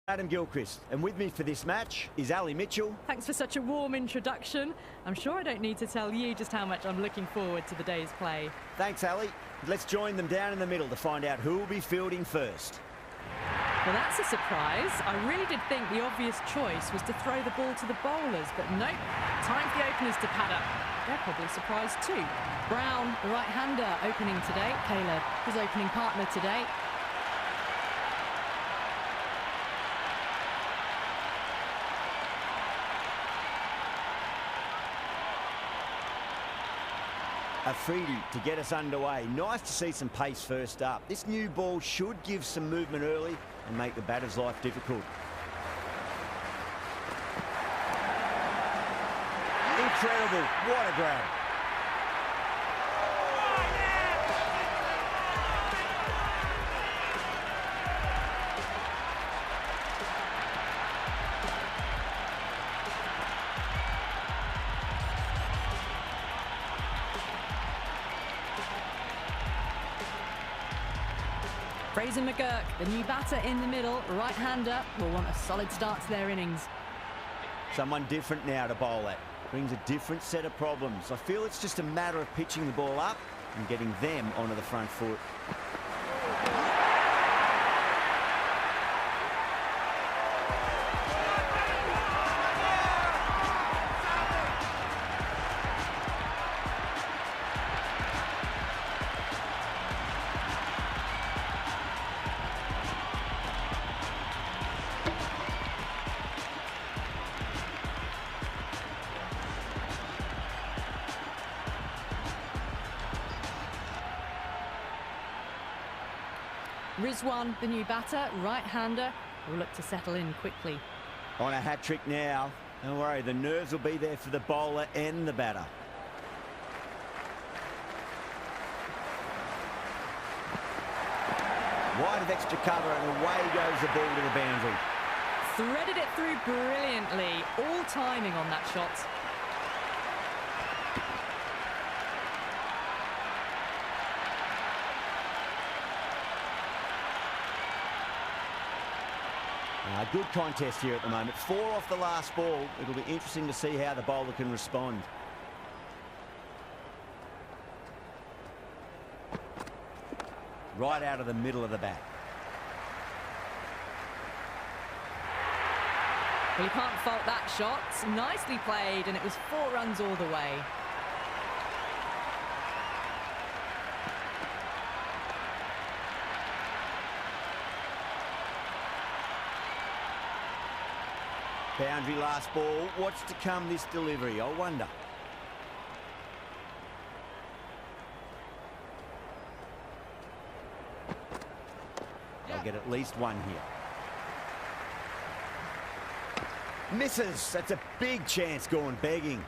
Adam Gilchrist, and with me for this match is Ali Mitchell. Thanks for such a warm introduction. I'm sure I don't need to tell you just how much I'm looking forward to the day's play. Thanks, Ali. Let's join them down in the middle to find out who will be fielding first. Well, that's a surprise. I really did think the obvious choice was to throw the ball to the bowlers, but nope. Time for the openers to pad up. They're probably surprised too. Brown, the right-hander, opening today. Caleb, his opening partner today. Afridi to get us underway. Nice to see some pace first up. This new ball should give some movement early and make the batter's life difficult. Incredible. What a grab. Fraser McGurk, the new batter in the middle, right-hander, will want a solid start to their innings. Someone different now to bowl at. Brings a different set of problems. I feel it's just a matter of pitching the ball up and getting them onto the front foot. Rizwan, the new batter, right-hander, will look to settle in quickly. On a hat-trick now. Don't worry, the nerves will be there for the bowler and the batter. Wide of extra cover and away goes the ball to the boundary. Threaded it through brilliantly, all timing on that shot. A good contest here at the moment. 4 off the last ball. It'll be interesting to see how the bowler can respond. Right out of the middle of the bat. Well, you can't fault that shot. Nicely played, and it was 4 runs all the way. Boundary last ball. What's to come this delivery? I wonder. They'll get at least one here. Misses. That's a big chance going begging.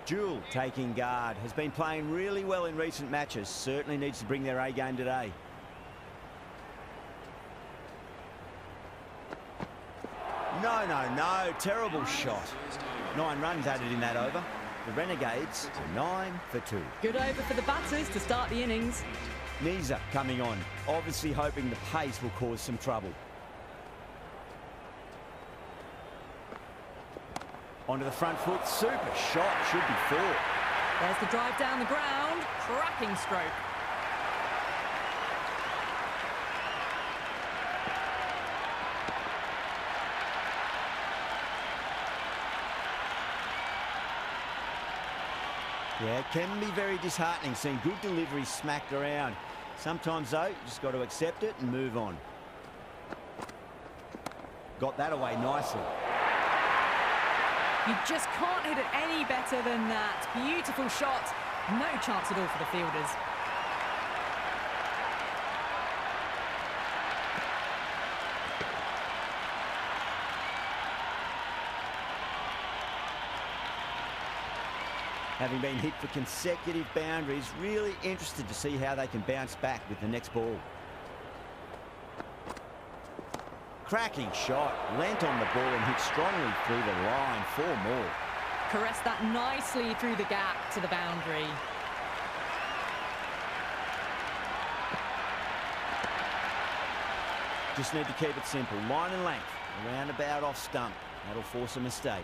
Jewell taking guard, has been playing really well in recent matches. Certainly needs to bring their A game today. No. Terrible shot. 9 runs added in that over. The Renegades are 9 for 2. Good over for the batters to start the innings. Nisa coming on, obviously hoping the pace will cause some trouble. Onto the front foot, super shot, should be 4. There's the drive down the ground, cracking stroke. Yeah, it can be very disheartening seeing good deliveries smacked around. Sometimes though, you just got to accept it and move on. Got that away nicely. You just can't hit it any better than that. Beautiful shot. No chance at all for the fielders. Having been hit for consecutive boundaries, really interested to see how they can bounce back with the next ball. Cracking shot, leant on the ball and hit strongly through the line. 4 more. Caressed that nicely through the gap to the boundary. Just need to keep it simple. Line and length. Around about off stump. That'll force a mistake.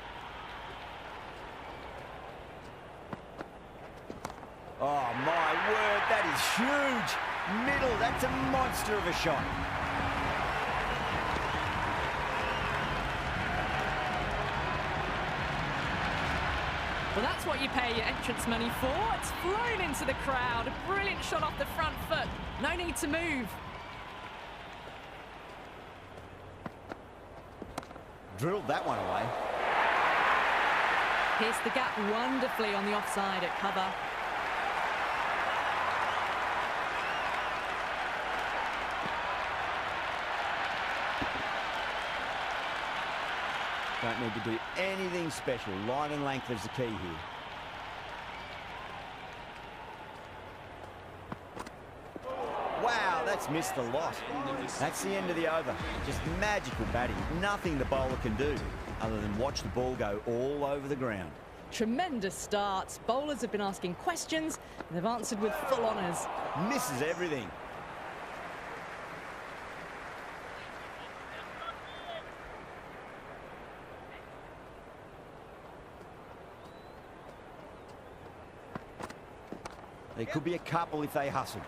Oh, my word, that is huge. Middle, that's a monster of a shot. Well, that's what you pay your entrance money for. It's flown into the crowd. A brilliant shot off the front foot. No need to move. Drilled that one away. Pierced the gap wonderfully on the offside at cover. Don't need to do anything special. Line and length is the key here. Wow, that's missed a lot. That's the end of the over. Just magical batting. Nothing the bowler can do other than watch the ball go all over the ground. Tremendous starts. Bowlers have been asking questions, and they've answered with full honours. Misses everything. There could be a couple if they hustle.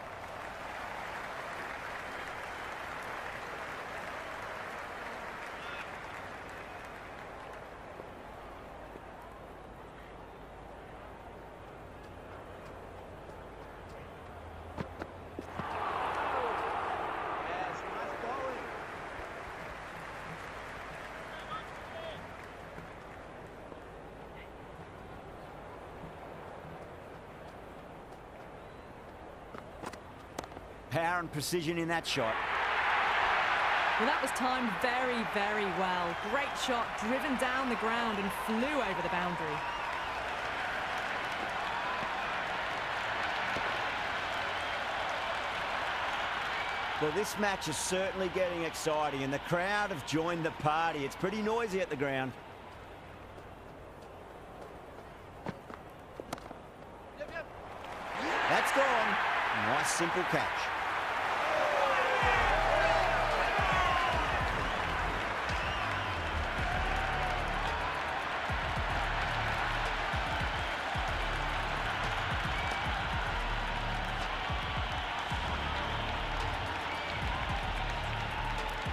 Power and precision in that shot. Well, that was timed very, very well. Great shot, driven down the ground and flew over the boundary. Well, this match is certainly getting exciting, and the crowd have joined the party. It's pretty noisy at the ground. That's gone. Nice, simple catch.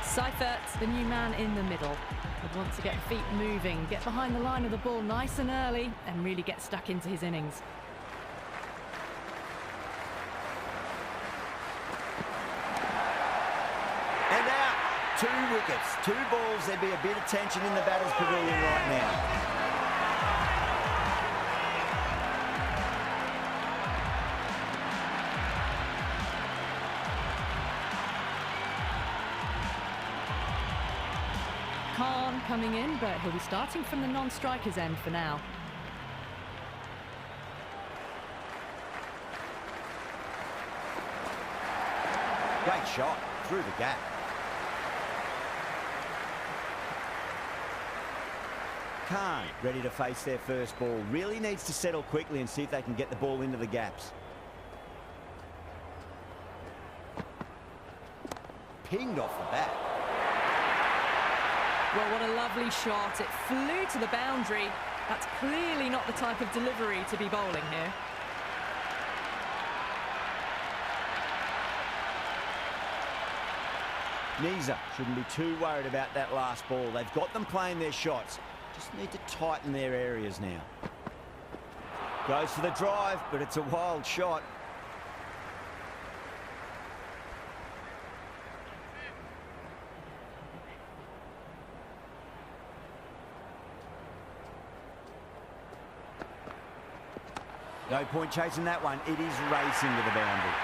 Seifert, the new man in the middle, would want to get feet moving, get behind the line of the ball nice and early, and really get stuck into his innings. And out. 2 wickets, 2 balls. There'd be a bit of tension in the batter's pavilion right now. Khan coming in, but he'll be starting from the non-striker's end for now. Great shot through the gap. Khan ready to face their first ball. Really needs to settle quickly and see if they can get the ball into the gaps. Pinged off the bat. Well, what a lovely shot. It flew to the boundary. That's clearly not the type of delivery to be bowling here. Nisa shouldn't be too worried about that last ball. They've got them playing their shots. Just need to tighten their areas now. Goes for the drive, but it's a wild shot. No point chasing that one. It is racing to the boundary.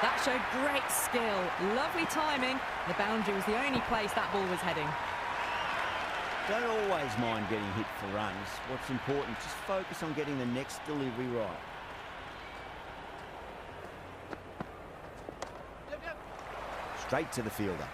That showed great skill. Lovely timing. The boundary was the only place that ball was heading. Don't always mind getting hit for runs. What's important, just focus on getting the next delivery right. Straight to the fielder.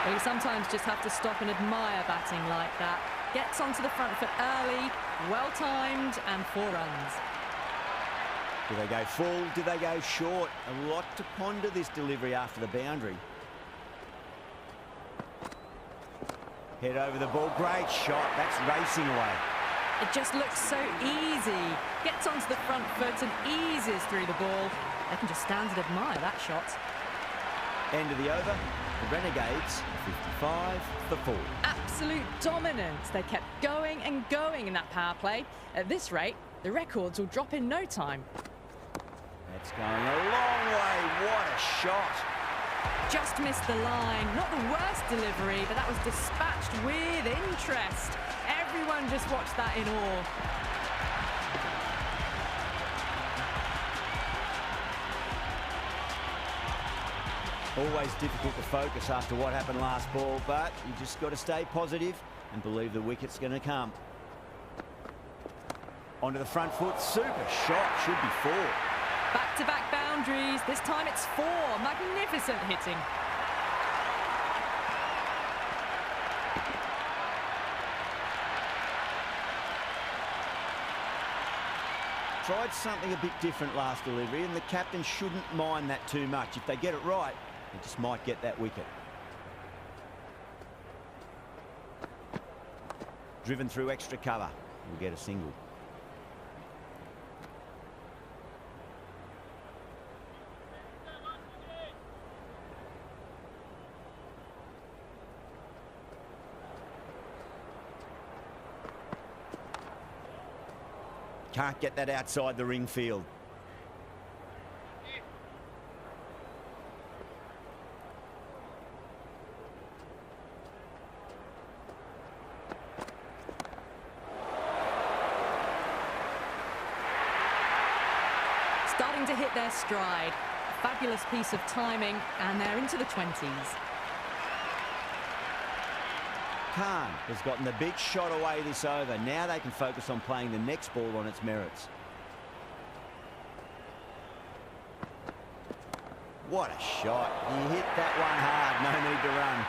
Well, you sometimes just have to stop and admire batting like that. Gets onto the front foot early, well-timed, and 4 runs. Do they go full? Do they go short? A lot to ponder this delivery after the boundary. Head over the ball. Great shot. That's racing away. It just looks so easy. Gets onto the front foot and eases through the ball. They can just stand and admire that shot. End of the over. The Renegades, 55 for 4. Absolute dominance. They kept going and going in that power play. At this rate, the records will drop in no time. That's going a long way. What a shot. Just missed the line. Not the worst delivery, but that was dispatched with interest. Everyone just watched that in awe. Always difficult to focus after what happened last ball, but you just got to stay positive and believe the wicket's going to come. Onto the front foot. Super shot. Should be 4. Back-to-back boundaries. This time it's 4. Magnificent hitting. Tried something a bit different last delivery, and the captain shouldn't mind that too much. If they get it right, they just might get that wicket. Driven through extra cover. We'll get a single. Can't get that outside the ring field. Starting to hit their stride. Fabulous piece of timing, and they're into the 20s. Khan has gotten the big shot away this over. Now they can focus on playing the next ball on its merits. What a shot. He hit that one hard. No need to run.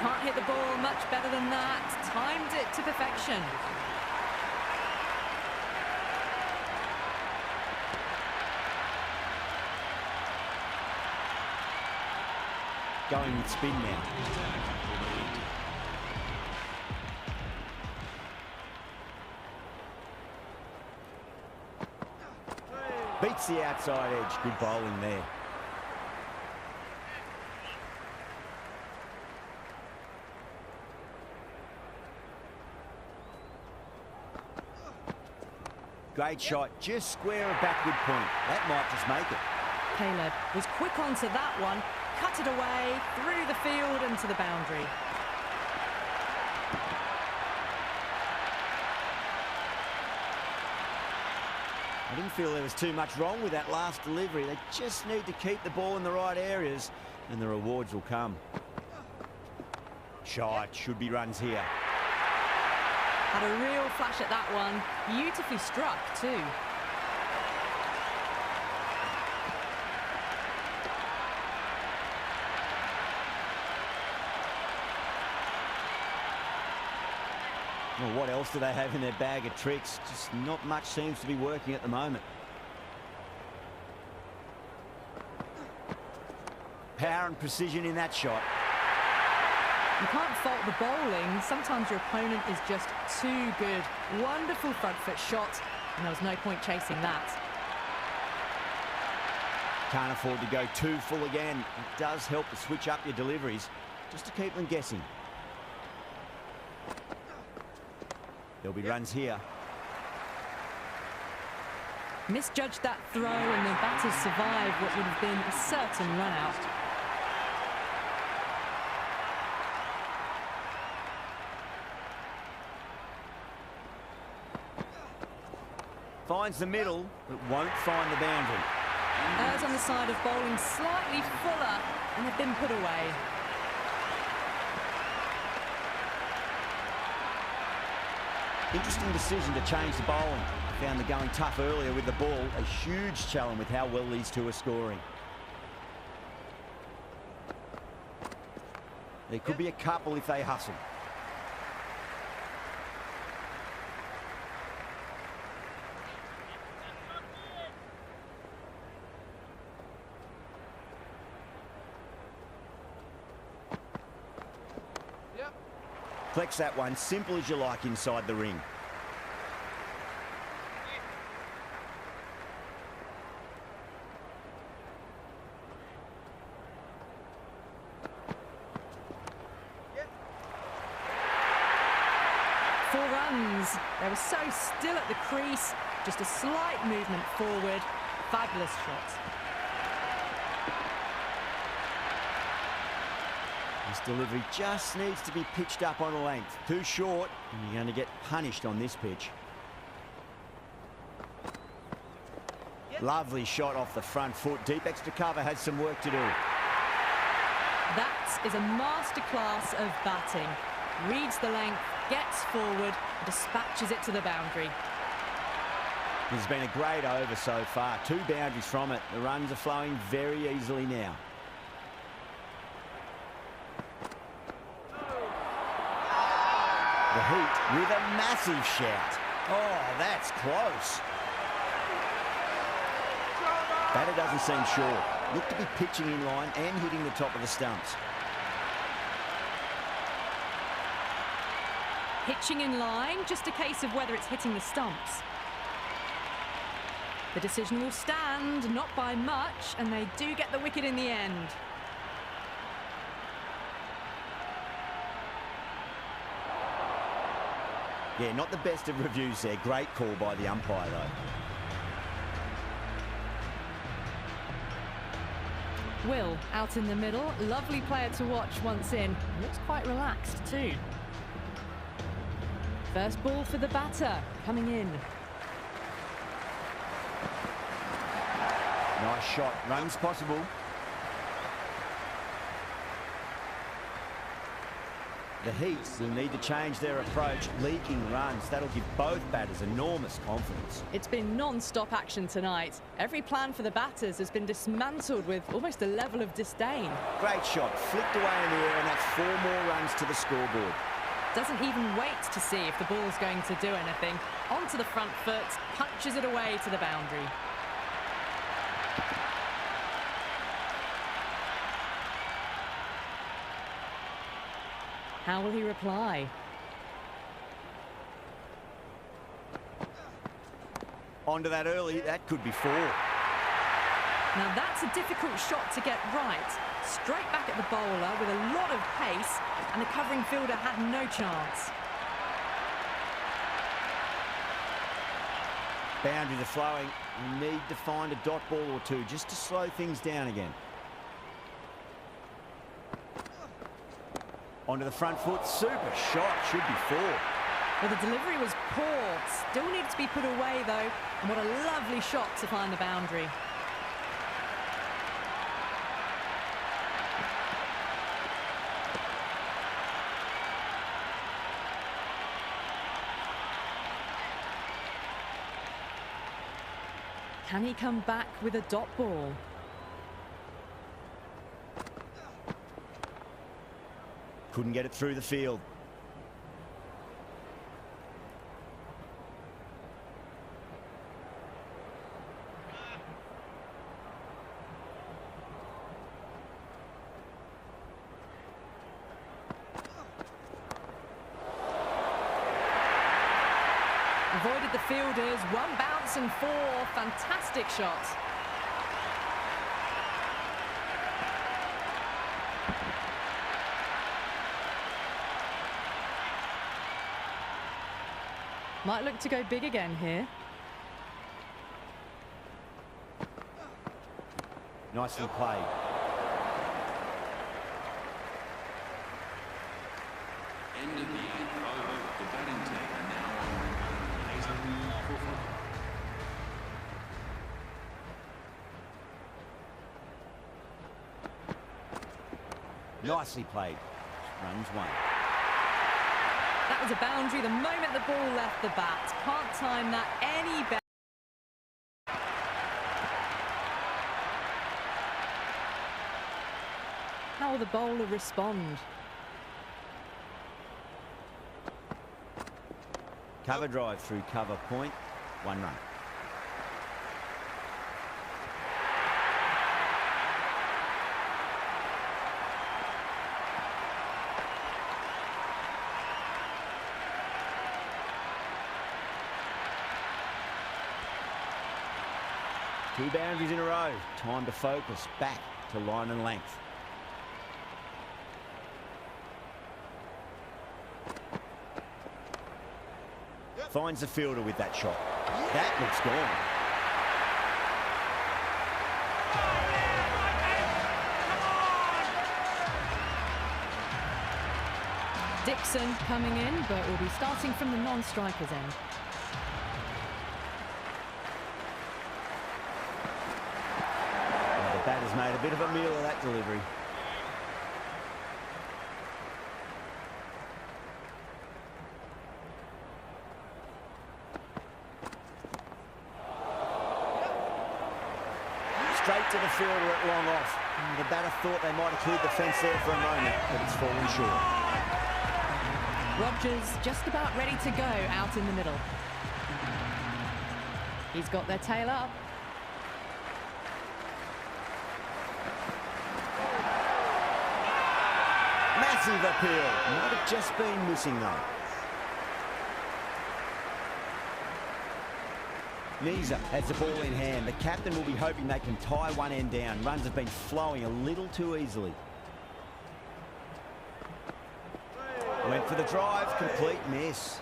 Can't hit the ball much better than that. Timed it to perfection. Going with spin now. Beats the outside edge. Good bowling there. Great shot. Just square a backward point. That might just make it. Caleb was quick onto that one. Cut it away, through the field and to the boundary. I didn't feel there was too much wrong with that last delivery. They just need to keep the ball in the right areas and the rewards will come. Shot. Should be runs here. Had a real flash at that one. Beautifully struck too. Well, what else do they have in their bag of tricks? Just not much seems to be working at the moment. Power and precision in that shot. You can't fault the bowling. Sometimes your opponent is just too good. Wonderful front foot shot, and there was no point chasing that. Can't afford to go too full again. It does help to switch up your deliveries, just to keep them guessing. There'll be runs here. Misjudged that throw, and the batters survived what would have been a certain run out. Finds the middle, but won't find the boundary. Errs on the side of bowling slightly fuller, and have been put away. Interesting decision to change the bowling. Found the going tough earlier with the ball. A huge challenge with how well these two are scoring. There could be a couple if they hustle. Flex that one, simple as you like inside the ring. Four runs. They were so still at the crease. Just a slight movement forward. Fabulous shot. This delivery just needs to be pitched up on a length. Too short, and you're going to get punished on this pitch. Lovely shot off the front foot. Deep extra cover has some work to do. That is a masterclass of batting. Reads the length, gets forward, dispatches it to the boundary. This has been a great over so far. 2 boundaries from it. The runs are flowing very easily now. The Heat with a massive shout. Oh, that's close. Batter doesn't seem sure. Look to be pitching in line and hitting the top of the stumps. Pitching in line, just a case of whether it's hitting the stumps. The decision will stand, not by much, and they do get the wicket in the end. Yeah, not the best of reviews there. Great call by the umpire, though. Will, out in the middle. Lovely player to watch once in. Looks quite relaxed, too. First ball for the batter, coming in. Nice shot. Runs possible. The Heat will need to change their approach. Leaking runs. That'll give both batters enormous confidence. It's been non-stop action tonight. Every plan for the batters has been dismantled with almost a level of disdain. Great shot. Flicked away in the air, and that's 4 more runs to the scoreboard. Doesn't even wait to see if the ball's going to do anything. Onto the front foot, punches it away to the boundary. How will he reply? Onto that early. That could be 4. Now that's a difficult shot to get right. Straight back at the bowler with a lot of pace, and the covering fielder had no chance. Boundaries are flowing. You need to find a dot ball or two just to slow things down again. Onto the front foot. Super shot. Should be 4. Well, the delivery was poor. Still needs to be put away, though. And what a lovely shot to find the boundary. Can he come back with a dot ball? Couldn't get it through the field. Avoided the fielders, 1 bounce and 4. Fantastic shot. Might look to go big again here. Nicely played. End of the 8th over. The batting team are now on Hayden Crawford. Nicely played. Runs 1. That was a boundary the moment the ball left the bat. Can't time that any better. How will the bowler respond? Cover drive through cover point. 1 run. Two boundaries in a row. Time to focus. Back to line and length. Finds the fielder with that shot. That looks gone. Dixon coming in, but will be starting from the non-striker's end. The batter's made a bit of a meal of that delivery. Straight to the fielder at long off. The batter thought they might have cleared the fence there for a moment, but it's fallen short. Rogers just about ready to go out in the middle. He's got their tail up. Massive appeal. Might have just been missing though. Neza has the ball in hand. The captain will be hoping they can tie one end down. Runs have been flowing a little too easily. Went for the drive, complete miss.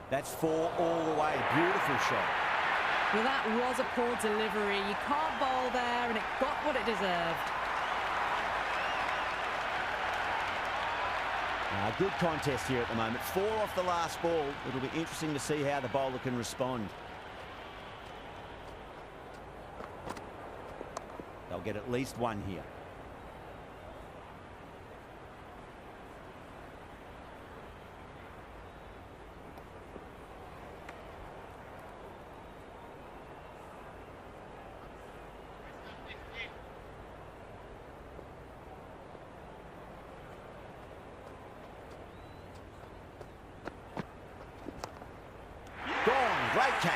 That's 4 all the way. Beautiful shot. Well, that was a poor delivery. You can't bowl there, and it got what it deserved. Good contest here at the moment. 4 off the last ball. It'll be interesting to see how the bowler can respond. They'll get at least 1 here. Gone. Great catch.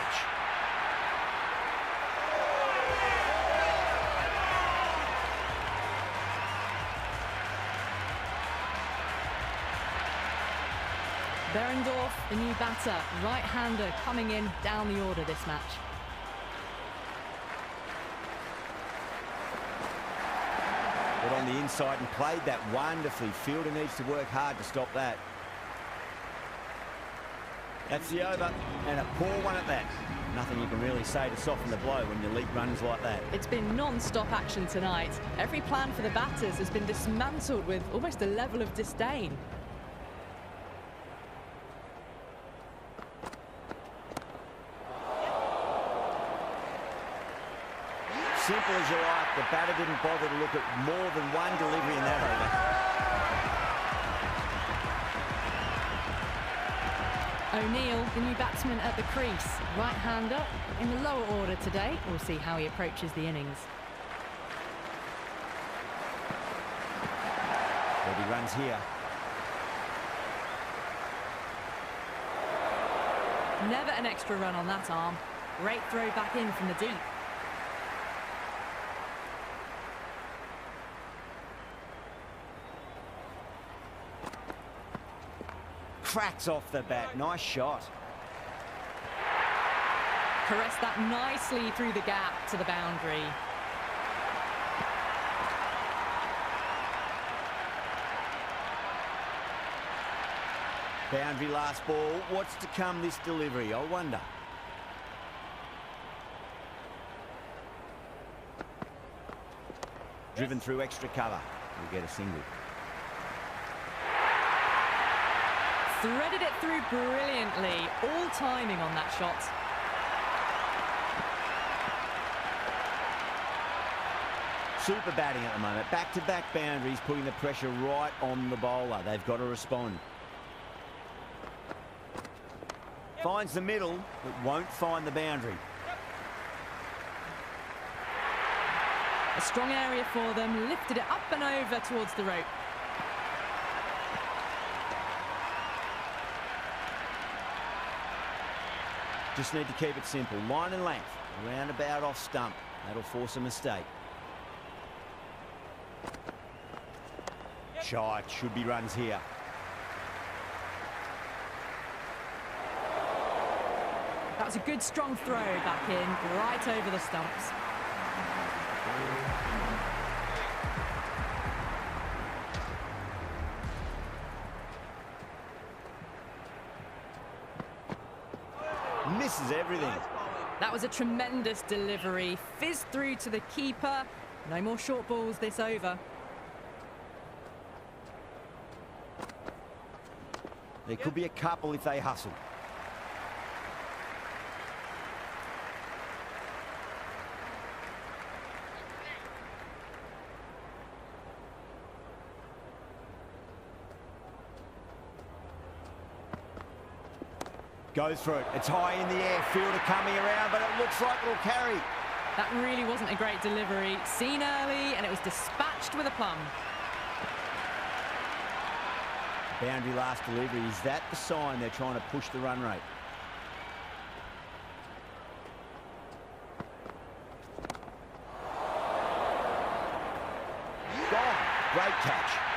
Behrendorff, the new batter, right-hander coming in down the order this match. Got on the inside and played that wonderfully. Fielder needs to work hard to stop that. That's the over, and a poor one at that. Nothing you can really say to soften the blow when you leak runs like that. It's been non-stop action tonight. Every plan for the batters has been dismantled with almost a level of disdain. Simple as you like, the batter didn't bother to look at more than one delivery in that over. O'Neill, the new batsman at the crease. Right-hander in the lower order today. We'll see how he approaches the innings. There'll be runs here. Never an extra run on that arm. Great throw back in from the deep. Cracks off the bat. Nice shot. Caressed that nicely through the gap to the boundary. Boundary last ball. What's to come this delivery? I wonder. driven through extra cover. We'll get a single. Threaded it through brilliantly. All timing on that shot. Super batting at the moment. Back-to-back boundaries, putting the pressure right on the bowler. They've got to respond. Finds the middle, but won't find the boundary. A strong area for them. Lifted it up and over towards the rope. Just need to keep it simple. Line and length. Roundabout off stump. That'll force a mistake. Shite. Should be runs here. That was a good strong throw back in, right over the stumps. Misses everything. That was a tremendous delivery. Fizzed through to the keeper. No more short balls this over. There could be a couple if they hustle. Goes for it. It's high in the air. Fielder coming around, but it looks like it'll carry. That really wasn't a great delivery. Seen early, and it was dispatched with a plum. Boundary last delivery. Is that the sign they're trying to push the run rate? Gone. Great catch.